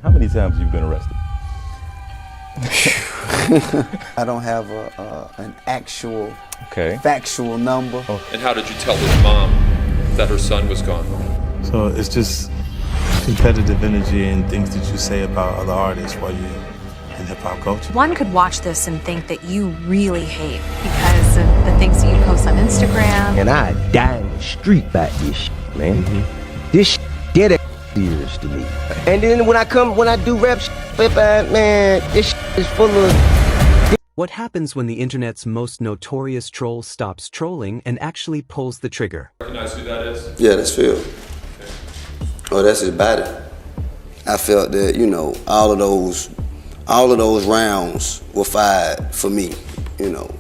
How many times have you been arrested? I don't have an actual, factual number. And how did you tell his mom that her son was gone? So it's just competitive energy and things that you say about other artists while you're in hip-hop culture. One could watch this and think that you really hate because of the things that you post on Instagram. And I die in the street about this shit, man. This shit dead serious to me. And then when I do rap shit, man, this shit is full of... What happens when the internet's most notorious troll stops trolling and actually pulls the trigger? Recognize who that is? Yeah, that's Phil. Oh, that's his body. I felt that, you know, all of those rounds were fired for me, you know.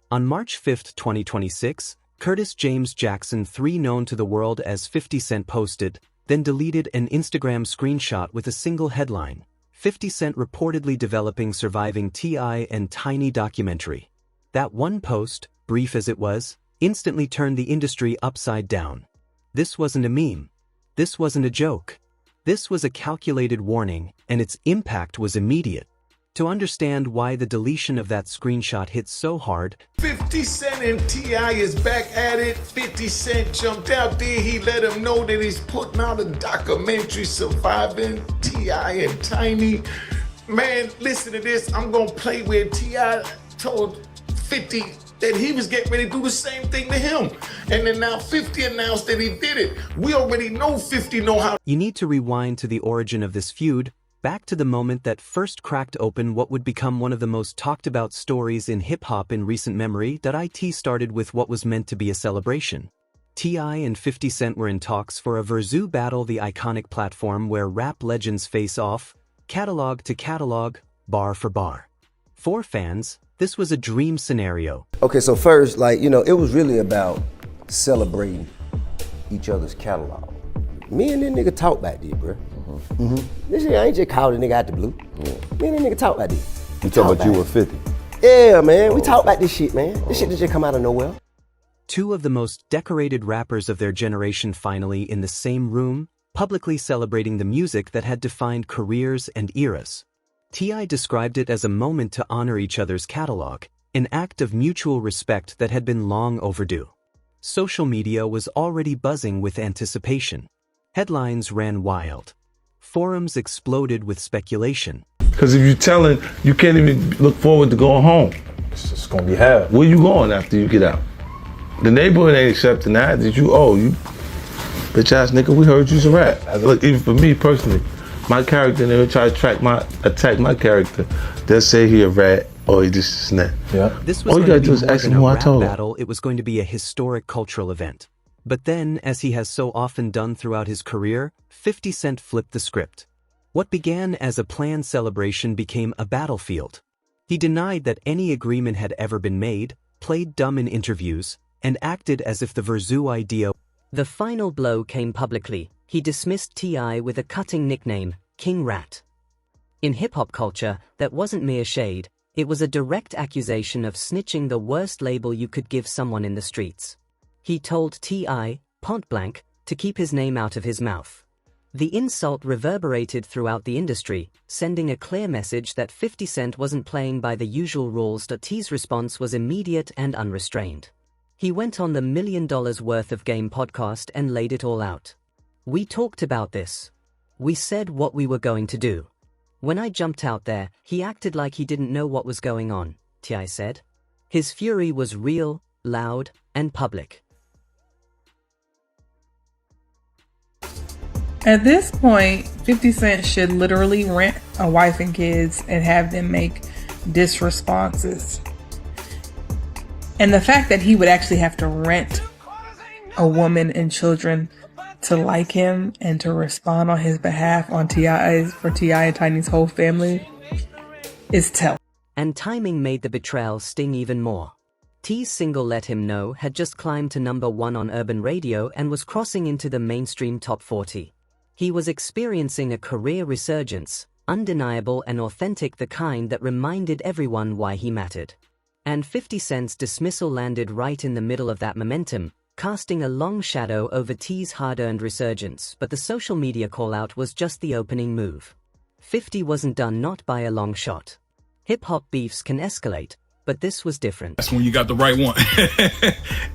On March 5th, 2026, Curtis James Jackson, known to the world as 50 Cent, posted, then deleted an Instagram screenshot with a single headline: 50 Cent reportedly developing surviving T.I. and Tiny documentary. That one post, brief as it was, instantly turned the industry upside down. This wasn't a meme. This wasn't a joke. This was a calculated warning, and its impact was immediate. To understand why the deletion of that screenshot hit so hard, 50 Cent and T.I. is back at it. 50 Cent jumped out there. He let him know that he's putting out a documentary surviving T.I. and Tiny. Man, listen to this. I'm going to play where T.I. told 50 that he was getting ready to do the same thing to him. And then now 50 announced that he did it. We already know 50 know how. You need to rewind to the origin of this feud, back to the moment that first cracked open what would become one of the most talked about stories in hip-hop in recent memory. It started with what was meant to be a celebration. T.I. and 50 Cent were in talks for a Verzu battle, the iconic platform where rap legends face off, catalog to catalog, bar for bar. For fans, this was a dream scenario. Okay, so first, like, you know, it was really about celebrating each other's catalog. Me and that nigga talk about this, bro. This shit, I ain't just called a nigga out the blue. Me and that nigga talk about this. You talking about you were 50? Yeah, man, we talk about this shit, man. This shit just come out of nowhere. Two of the most decorated rappers of their generation finally in the same room, publicly celebrating the music that had defined careers and eras. T.I. described it as a moment to honor each other's catalog, an act of mutual respect that had been long overdue. Social media was already buzzing with anticipation. Headlines ran wild. Forums exploded with speculation. Because if you're telling, you can't even look forward to going home. It's just gonna be hell. Where you going after you get out? The neighborhood ain't accepting that. You bitch ass nigga, we heard you's a rat. Look, even for me personally, my character, they would try to attack my character. They'll say he a rat or he just a snap. Yeah. This was all you going gotta to do be is more ask than him a who I rap told. battle, it was going to be a historic cultural event. But then, as he has so often done throughout his career, 50 Cent flipped the script. What began as a planned celebration became a battlefield. He denied that any agreement had ever been made, played dumb in interviews, and acted as if the Verzu idea. The final blow came publicly. He dismissed T.I. with a cutting nickname, King Rat. In hip-hop culture, that wasn't mere shade, it was a direct accusation of snitching, the worst label you could give someone in the streets. He told T.I., point blank, to keep his name out of his mouth. The insult reverberated throughout the industry, sending a clear message that 50 Cent wasn't playing by the usual rules. T's response was immediate and unrestrained. He went on the $1 Million Worth of Game podcast and laid it all out. We talked about this. We said what we were going to do. When I jumped out there, he acted like he didn't know what was going on, T.I. said. His fury was real, loud, and public. At this point, 50 Cent should literally rent a wife and kids and have them make diss responses. And the fact that he would actually have to rent a woman and children to like him and to respond on his behalf for T.I. and Tiny's whole family is telling. And timing made the betrayal sting even more. T's single Let Him Know had just climbed to #1 on urban radio and was crossing into the mainstream top 40. He was experiencing a career resurgence, undeniable and authentic, the kind that reminded everyone why he mattered. And 50 Cent's dismissal landed right in the middle of that momentum, casting a long shadow over T's hard-earned resurgence. But the social media call-out was just the opening move. 50 wasn't done, not by a long shot. Hip-hop beefs can escalate, but this was different. That's when you got the right one.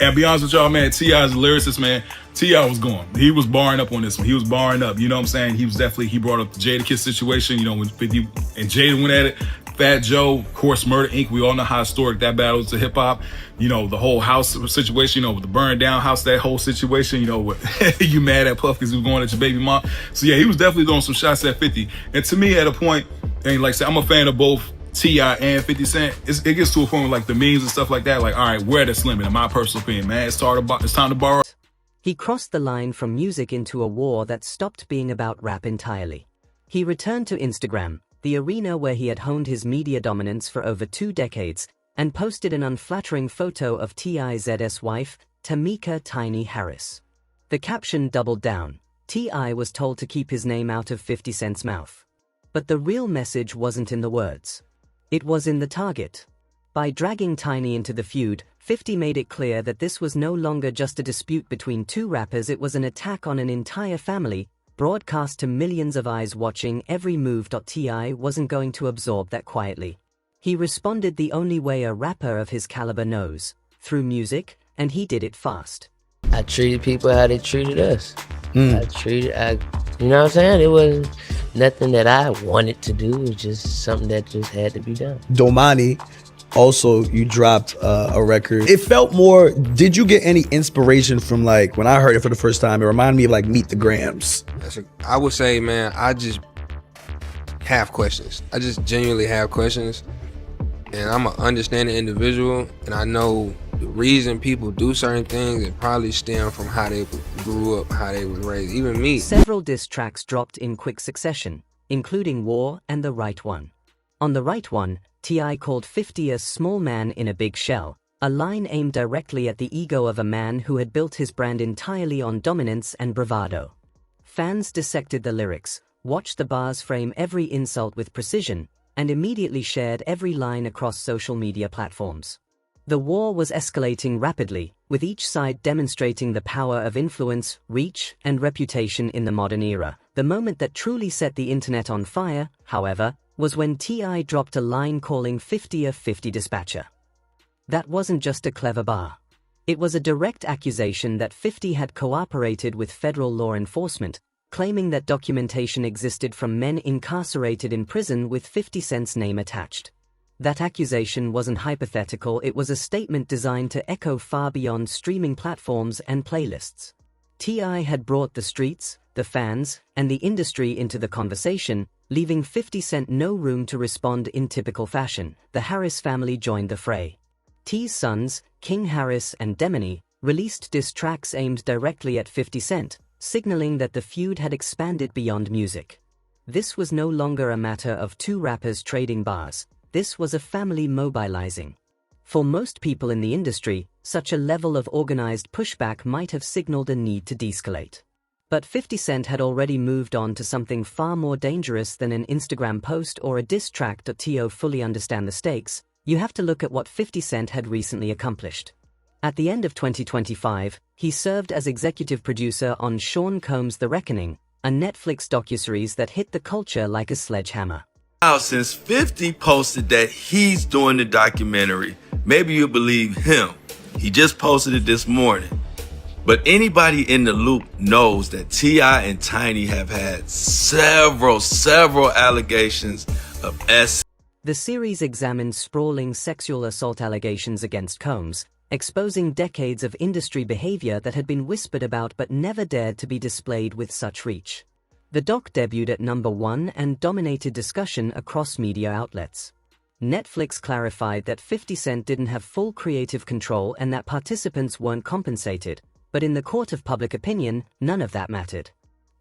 And be honest with y'all, man, T.I.'s a lyricist, man. T.I. was going. He was barring up on this one. He was barring up. You know what I'm saying? He brought up the Jadakiss situation, you know, when 50 and Jada went at it. Fat Joe, of course, Murder Inc. We all know how historic that battle is to hip hop. You know, the whole house situation, you know, with the burned down house, that whole situation, you know, with you mad at Puff because he was going at your baby mom. So yeah, he was definitely throwing some shots at 50. And to me, at a point, and like I said, I'm a fan of both T.I. and 50 Cent. It gets to a point with like the memes and stuff like that. Like, all right, where the limit? In my personal opinion, man, it's time to borrow. He crossed the line from music into a war that stopped being about rap entirely. He returned to Instagram, the arena where he had honed his media dominance for over 2 decades, and posted an unflattering photo of T.I.'s wife, Tamika Tiny Harris. The caption doubled down. T.I. was told to keep his name out of 50 Cent's mouth. But the real message wasn't in the words. It was in the target. By dragging Tiny into the feud, 50 made it clear that this was no longer just a dispute between 2 rappers, it was an attack on an entire family, broadcast to millions of eyes watching every move. T.I. wasn't going to absorb that quietly. He responded the only way a rapper of his caliber knows, through music, and he did it fast. I treated people how they treated us. You know what I'm saying? It wasn't nothing that I wanted to do. It was just something that just had to be done. Domani, also you dropped a record. It felt more, did you get any inspiration from, like, when I heard it for the first time, it reminded me of like Meet the Grams? I would say, man, I just have questions. I just genuinely have questions. And I'm an understanding individual, and I know the reason people do certain things, it probably stem from how they grew up, how they was raised, even me. Several diss tracks dropped in quick succession, including War and The Right One. On The Right One, T.I. called 50 a small man in a big shell, a line aimed directly at the ego of a man who had built his brand entirely on dominance and bravado. Fans dissected the lyrics, watched the bars frame every insult with precision, and immediately shared every line across social media platforms. The war was escalating rapidly, with each side demonstrating the power of influence, reach, and reputation in the modern era. The moment that truly set the internet on fire, however, was when T.I. dropped a line calling 50 a 50 dispatcher. That wasn't just a clever bar. It was a direct accusation that 50 had cooperated with federal law enforcement, claiming that documentation existed from men incarcerated in prison with 50 Cent's name attached. That accusation wasn't hypothetical, it was a statement designed to echo far beyond streaming platforms and playlists. T.I. had brought the streets, the fans, and the industry into the conversation, leaving 50 Cent no room to respond in typical fashion. The Harris family joined the fray. T's sons, King Harris and Demony, released diss tracks aimed directly at 50 Cent, signaling that the feud had expanded beyond music. This was no longer a matter of 2 rappers trading bars. This was a family mobilizing. For most people in the industry, such a level of organized pushback might have signaled a need to de-escalate. But 50 Cent had already moved on to something far more dangerous than an Instagram post or a diss track. To fully understand the stakes, you have to look at what 50 Cent had recently accomplished. At the end of 2025, he served as executive producer on Sean Combs' The Reckoning, a Netflix docuseries that hit the culture like a sledgehammer. Now, since 50 posted that he's doing the documentary, maybe you believe him. He just posted it this morning. But anybody in the loop knows that T.I. and Tiny have had several allegations of S. The series examined sprawling sexual assault allegations against Combs, exposing decades of industry behavior that had been whispered about but never dared to be displayed with such reach. The doc debuted at #1 and dominated discussion across media outlets. Netflix clarified that 50 Cent didn't have full creative control and that participants weren't compensated, but in the court of public opinion, none of that mattered.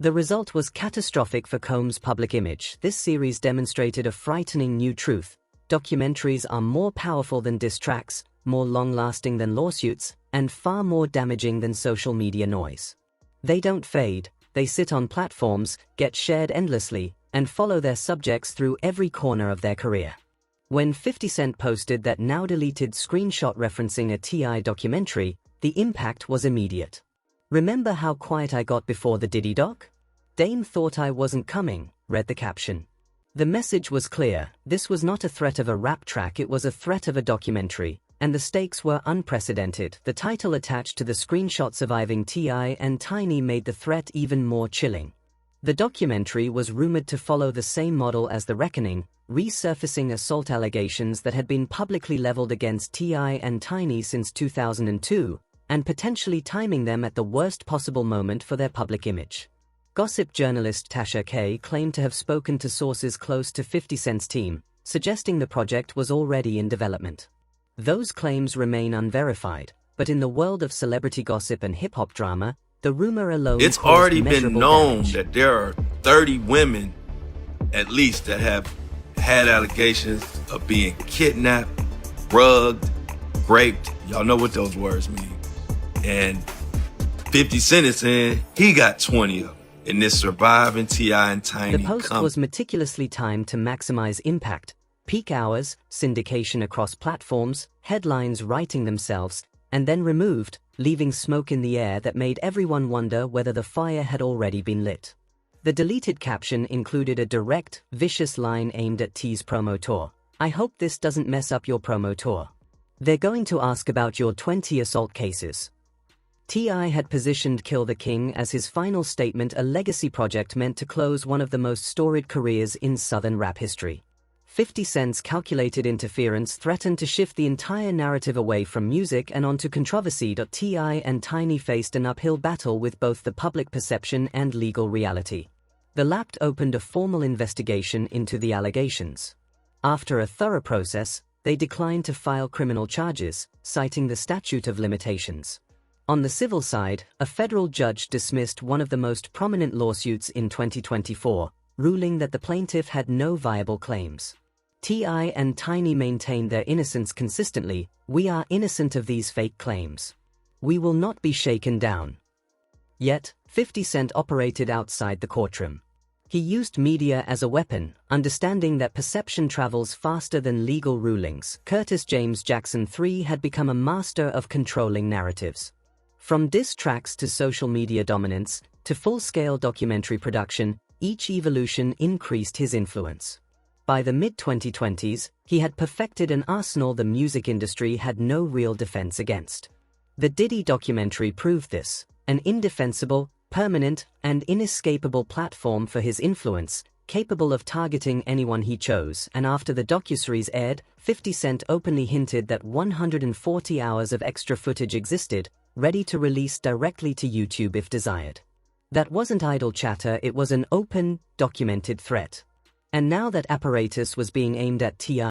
The result was catastrophic for Combs' public image. This series demonstrated a frightening new truth. Documentaries are more powerful than diss tracks, more long-lasting than lawsuits, and far more damaging than social media noise. They don't fade, they sit on platforms, get shared endlessly, and follow their subjects through every corner of their career. When 50 Cent posted that now-deleted screenshot referencing a T.I. documentary, the impact was immediate. "Remember how quiet I got before the Diddy doc? Dame thought I wasn't coming," read the caption. The message was clear. This was not a threat of a rap track, it was a threat of a documentary, and the stakes were unprecedented. The title attached to the screenshot surviving T.I. and Tiny made the threat even more chilling. The documentary was rumored to follow the same model as The Reckoning, resurfacing assault allegations that had been publicly leveled against T.I. and Tiny since 2002, and potentially timing them at the worst possible moment for their public image. Gossip journalist Tasha K claimed to have spoken to sources close to 50 Cent's team, suggesting the project was already in development. Those claims remain unverified, but in the world of celebrity gossip and hip-hop drama, the rumor alone It's caused already been measurable known damage. that there are 30 women, at least, that have had allegations of being kidnapped, drugged, raped. Y'all know what those words mean. And 50 Cent is saying he got 20 of them in this surviving T.I. and Tiny. The post was meticulously timed to maximize impact. Peak hours, syndication across platforms, headlines writing themselves, and then removed, leaving smoke in the air that made everyone wonder whether the fire had already been lit. The deleted caption included a direct, vicious line aimed at T's promo tour. "I hope this doesn't mess up your promo tour. They're going to ask about your 20 assault cases." T.I. had positioned Kill the King as his final statement, a legacy project meant to close one of the most storied careers in Southern rap history. 50 Cent's calculated interference threatened to shift the entire narrative away from music and onto controversy. T.I. and Tiny faced an uphill battle with both the public perception and legal reality. The Lapt opened a formal investigation into the allegations. After a thorough process, they declined to file criminal charges, citing the statute of limitations. On the civil side, a federal judge dismissed one of the most prominent lawsuits in 2024, ruling that the plaintiff had no viable claims. T.I. and Tiny maintained their innocence consistently. "We are innocent of these fake claims. We will not be shaken down." Yet, 50 Cent operated outside the courtroom. He used media as a weapon, understanding that perception travels faster than legal rulings. Curtis James Jackson III had become a master of controlling narratives. From diss tracks to social media dominance, to full-scale documentary production, each evolution increased his influence. By the mid-2020s, he had perfected an arsenal the music industry had no real defense against. The Diddy documentary proved this, an indefensible, permanent, and inescapable platform for his influence, capable of targeting anyone he chose. And after the docuseries aired, 50 Cent openly hinted that 140 hours of extra footage existed, ready to release directly to YouTube if desired. That wasn't idle chatter, it was an open, documented threat. And now that apparatus was being aimed at T.I.